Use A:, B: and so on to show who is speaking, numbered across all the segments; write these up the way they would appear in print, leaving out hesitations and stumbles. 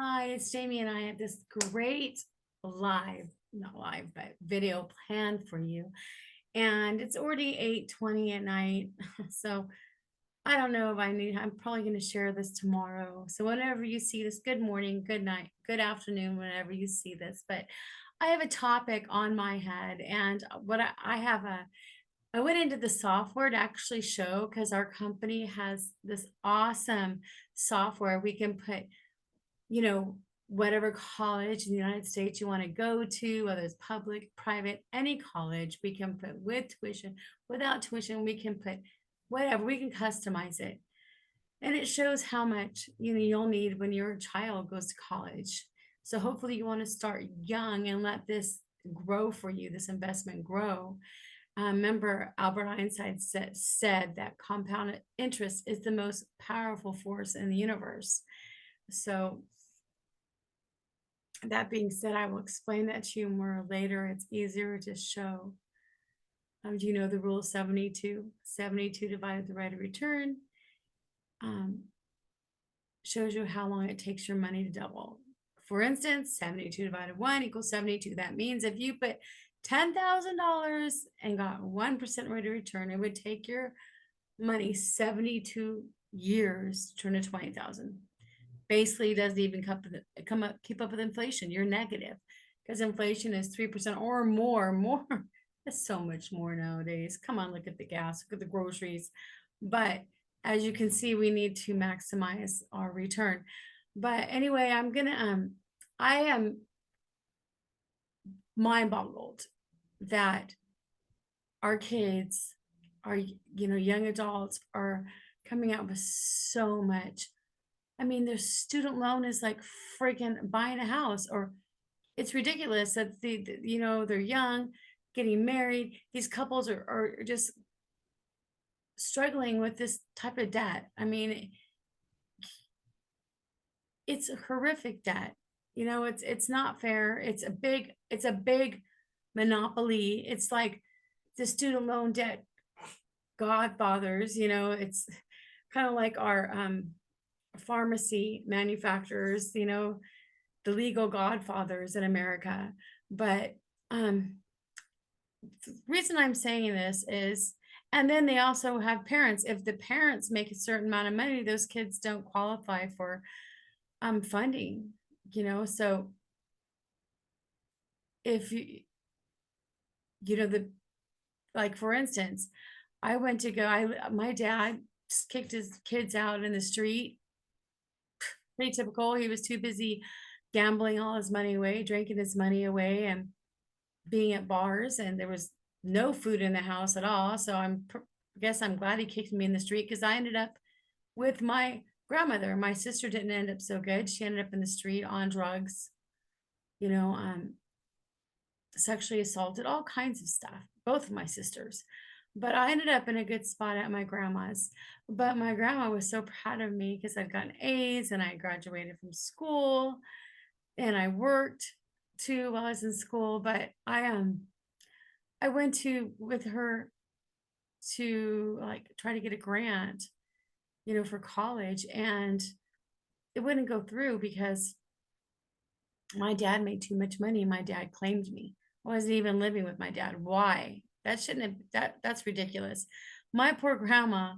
A: Hi, it's Jamie, and I have this great not live, but video planned for you. And it's already 8:20 at night. So I don't know if I'm probably going to share this tomorrow. So whenever you see this, good morning, good night, good afternoon, whenever you see this. But I have a topic on my head, and I went into the software to actually show because our company has this awesome software we can put you know, whatever college in the United States you want to go to, whether it's public, private, any college, we can put with tuition, without tuition, we can put whatever, we can customize it. And it shows how much you'll need when your child goes to college. So hopefully you want to start young and let this grow for you, this investment grow. Remember, Albert Einstein said that compound interest is the most powerful force in the universe. So that being said, I will explain that to you more later. It's easier to show. Do you know the rule of 72? 72 divided the rate of return um, shows you how long it takes your money to double. For instance, 72 divided 1 equals 72. That means if you put $10,000 and got 1% rate of return, it would take your money 72 years to turn to 20,000. Basically doesn't even keep up with inflation. You're negative because inflation is 3% or more. It's so much more nowadays. Come on, look at the gas, look at the groceries. But as you can see, we need to maximize our return. But anyway, I am mind boggled that our kids, our young adults are coming out with so much. I mean, their student loan is like freaking buying a house, or it's ridiculous that they're young, getting married. These couples are just struggling with this type of debt. I mean, it's a horrific debt. It's not fair. It's a big monopoly. It's like the student loan debt godfathers. It's kind of like our pharmacy manufacturers. The legal godfathers in America. But the reason I'm saying this is, and then they also have parents. If the parents make a certain amount of money, those kids don't qualify for funding. So if the like for instance, I went to go. My dad kicked his kids out in the street. Pretty typical. He was too busy gambling all his money away, drinking his money away, and being at bars, and there was no food in the house at all. So guess I'm glad he kicked me in the street because I ended up with my grandmother. My sister didn't end up so good. She ended up in the street on drugs, you know, um, sexually assaulted, all kinds of stuff, both of my sisters. But I ended up in a good spot at my grandma's. But my grandma was so proud of me because I'd gotten A's and I graduated from school and I worked too while I was in school. But I went to with her to like try to get a grant, for college, and it wouldn't go through because my dad made too much money. My dad claimed me. I wasn't even living with my dad. Why? That shouldn't have that's ridiculous. My poor grandma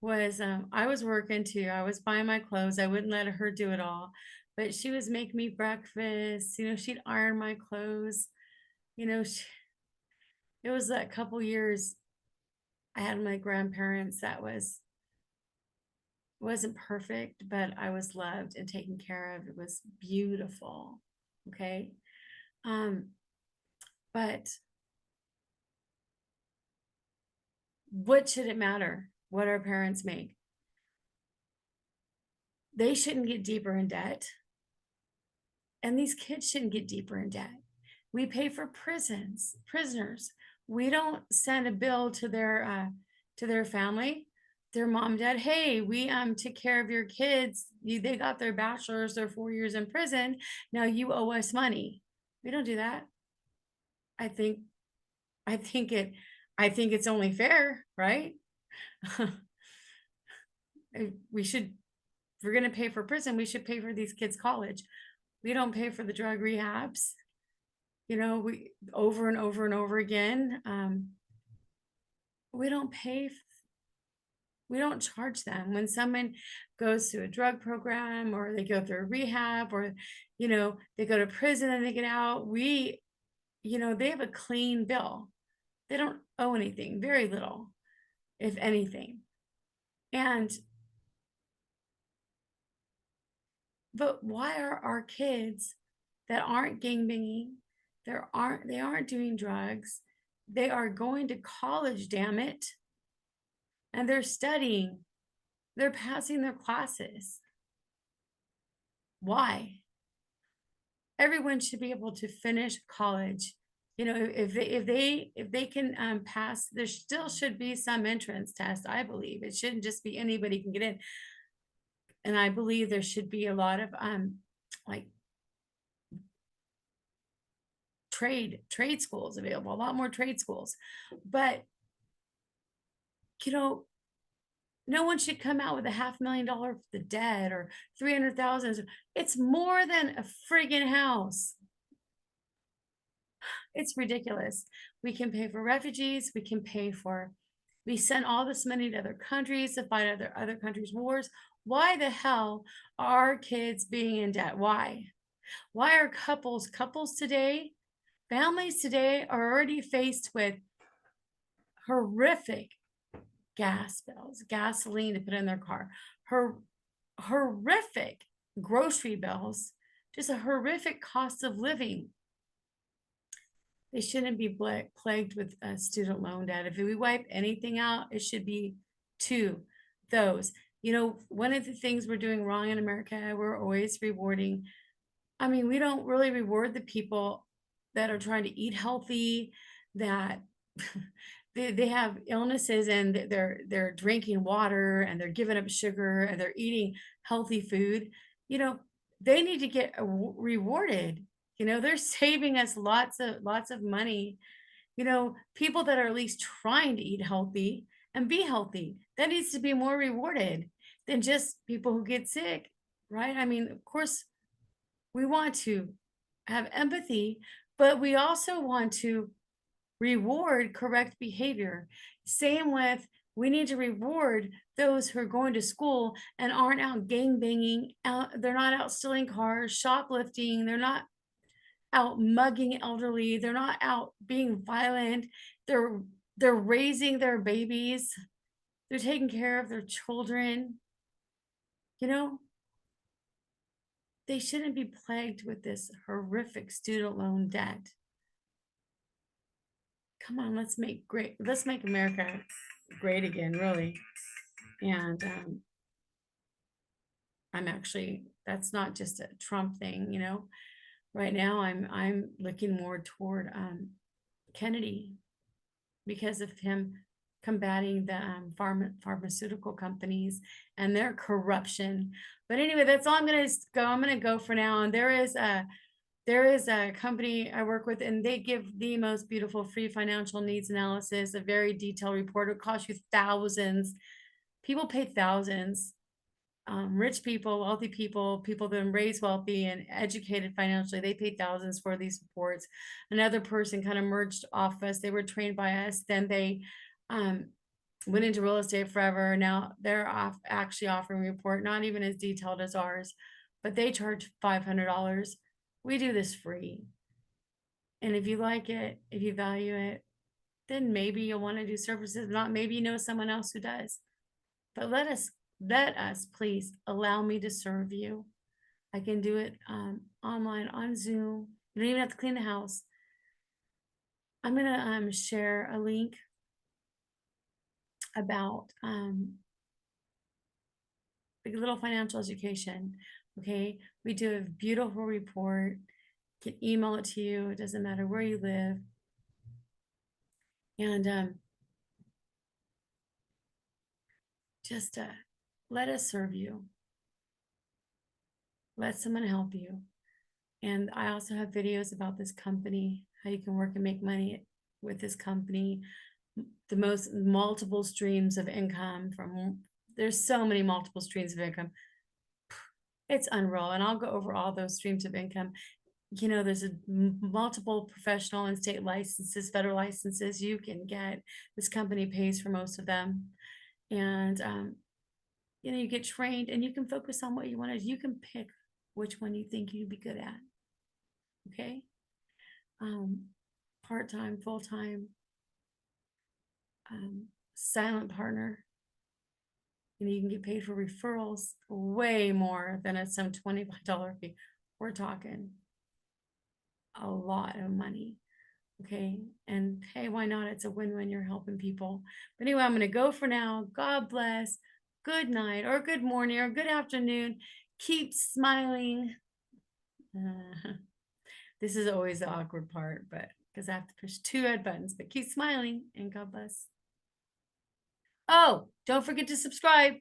A: was I was working too. I was buying my clothes. I wouldn't let her do it all. But she was making me breakfast, she'd iron my clothes. She, it was a couple years I had my grandparents that wasn't perfect, but I was loved and taken care of. It was beautiful. Okay. Um, but what should it matter what our parents make? They shouldn't get deeper in debt, and these kids shouldn't get deeper in debt. We pay for prisoners. We don't send a bill to their family, their mom, dad. Hey, we took care of your kids. They got their bachelor's, their 4 years in prison. Now you owe us money. We don't do that. I think I think it I think it's only fair, right? We should we're going to pay for prison, we should pay for these kids' college. We don't pay for the drug rehabs, we over and over and over again. We don't pay, we don't charge them when someone goes through a drug program or they go through a rehab or, they go to prison and they get out. They have a clean bill. They don't owe anything, very little, if anything. But why are our kids that aren't gangbanging, they aren't doing drugs, they are going to college, damn it, and they're studying, they're passing their classes? Why? Everyone should be able to finish college. If they can pass, there still should be some entrance test. I believe it shouldn't just be anybody can get in. And I believe there should be a lot of like trade schools available, a lot more trade schools. But no one should come out with $500,000 for the debt or 300,000. It's more than a friggin' house. It's ridiculous. We can pay for refugees. We send all this money to other countries to fight other countries' wars. Why the hell are our kids being in debt? Why? Why are couples today, families today are already faced with horrific gas bills, gasoline to put in their car, horrific grocery bills, just a horrific cost of living. They shouldn't be plagued with student loan debt. If we wipe anything out, it should be to those. One of the things we're doing wrong in America, we're always rewarding. I mean, we don't really reward the people that are trying to eat healthy, that they have illnesses and they're drinking water and they're giving up sugar and they're eating healthy food. They need to get rewarded. They're saving us lots of money. People that are at least trying to eat healthy and be healthy, that needs to be more rewarded than just people who get sick, right? I mean, of course, we want to have empathy, but we also want to reward correct behavior. Same with, we need to reward those who are going to school and aren't out gang banging, they're not out stealing cars, shoplifting, they're not out mugging elderly, they're not out being violent, they're raising their babies, they're taking care of their children. They shouldn't be plagued with this horrific student loan debt. Come on, let's make America great again, really. And that's not just a Trump thing, Right now I'm looking more toward Kennedy, because of him combating the pharmaceutical companies and their corruption. But anyway, that's all I'm gonna go for now. And there is a company I work with, and they give the most beautiful free financial needs analysis, a very detailed report. It costs you thousands. People pay thousands. Rich people, wealthy people that are raised wealthy and educated financially, they pay thousands for these reports. Another person kind of merged off us. They were trained by us. Then they went into real estate forever. Now they're actually offering a report, not even as detailed as ours, but they charge $500. We do this free. And if you like it, if you value it, then maybe you'll want to do services. Not maybe you know someone else who does. But let us please allow me to serve you. I can do it online on Zoom. You don't even have to clean the house. I'm gonna share a link about a little financial education. Okay, we do a beautiful report. Can email it to you. It doesn't matter where you live. And just let us serve you. Let someone help you. And I also have videos about this company, how you can work and make money with this company, the most multiple streams of income there's so many multiple streams of income. It's unreal, and I'll go over all those streams of income. There's multiple professional and state licenses, federal licenses you can get. This company pays for most of them. And, you get trained and you can focus on what you want to, you can pick which one you think you'd be good at. Okay. Um, Part-time, full-time, silent partner. You can get paid for referrals way more than at some $25 fee. We're talking a lot of money. Okay. And hey, why not? It's a win-win. You're helping people. But anyway, I'm going to go for now. God bless. Good night or good morning or good afternoon. Keep smiling. This is always the awkward part, but because I have to push two red buttons, but keep smiling and God bless. Oh, don't forget to subscribe.